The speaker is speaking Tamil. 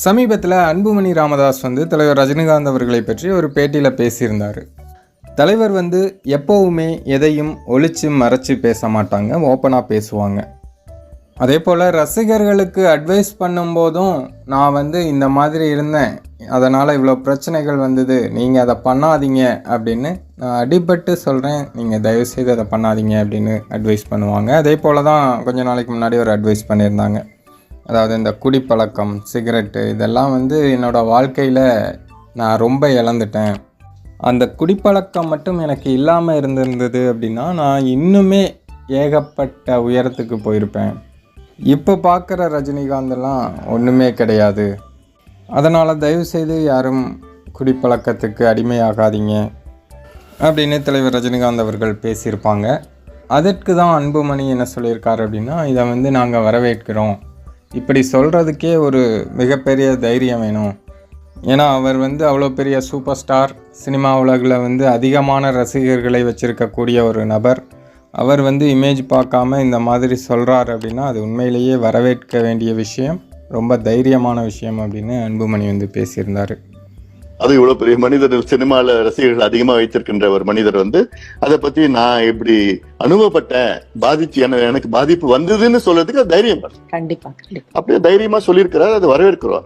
சமீபத்தில் அன்புமணி ராமதாஸ் தலைவர் ரஜினிகாந்த் அவர்களை பற்றி ஒரு பேட்டியில் பேசியிருந்தார். தலைவர் எப்போவுமே எதையும் ஒளிச்சு மறைச்சி பேச மாட்டாங்க, ஓப்பனாக பேசுவாங்க. அதே போல் ரசிகர்களுக்கு அட்வைஸ் பண்ணும்போதும் நான் இந்த மாதிரி இருந்தேன், அதனால் இவ்வளோ பிரச்சனைகள் வந்தது, நீங்கள் அதை பண்ணாதீங்க அப்படின்னு நான் அடிபட்டு சொல்கிறேன், நீங்கள் தயவுசெய்து அதை பண்ணாதீங்க அப்படின்னு அட்வைஸ் பண்ணுவாங்க. அதே போல் தான் கொஞ்ச நாளைக்கு முன்னாடி ஒரு அட்வைஸ் பண்ணியிருந்தாங்க. அதாவது இந்த குடிப்பழக்கம், சிகரெட்டு இதெல்லாம் என்னோடய வாழ்க்கையில் நான் ரொம்ப இழந்துட்டேன். அந்த குடிப்பழக்கம் மட்டும் எனக்கு இல்லாமல் இருந்திருந்தது அப்படின்னா நான் இன்னுமே ஏகப்பட்ட உயரத்துக்கு போயிருப்பேன். இப்போ பார்க்குற ரஜினிகாந்தெல்லாம் ஒன்றுமே கிடையாது. அதனால் தயவுசெய்து யாரும் குடிப்பழக்கத்துக்கு அடிமையாகாதீங்க அப்படின்னு தலைவர் ரஜினிகாந்த் அவர்கள் பேசியிருப்பாங்க. அதற்கு தான் அன்புமணி என்ன சொல்லியிருக்காரு அப்படின்னா, இதை நாங்கள் வரவேற்கிறோம். இப்படி சொல்கிறதுக்கே ஒரு மிகப்பெரிய தைரியம் வேணும். ஏன்னா அவர் அவ்வளோ பெரிய சூப்பர் ஸ்டார், சினிமா உலகில் அதிகமான ரசிகர்களை வச்சுருக்கக்கூடிய ஒரு நபர். அவர் இமேஜ் பார்க்காம இந்த மாதிரி சொல்கிறார் அப்படின்னா அது உண்மையிலேயே வரவேற்க வேண்டிய விஷயம், ரொம்ப தைரியமான விஷயம் அப்படின்னு அன்புமணி பேசியிருந்தார். அது இவ்வளவு பெரிய மனிதர், சினிமால ரசிகர்கள் அதிகமா வைத்திருக்கின்ற ஒரு மனிதர் அதை பத்தி நான் எப்படி அனுபவப்பட்டேன், பாதிச்சு எனக்கு பாதிப்பு வந்ததுன்னு சொல்றதுக்கு தைரியம் கண்டிப்பா அப்படியே தைரியமா சொல்லியிருக்கிறார். அது வரவேற்கிறோம்.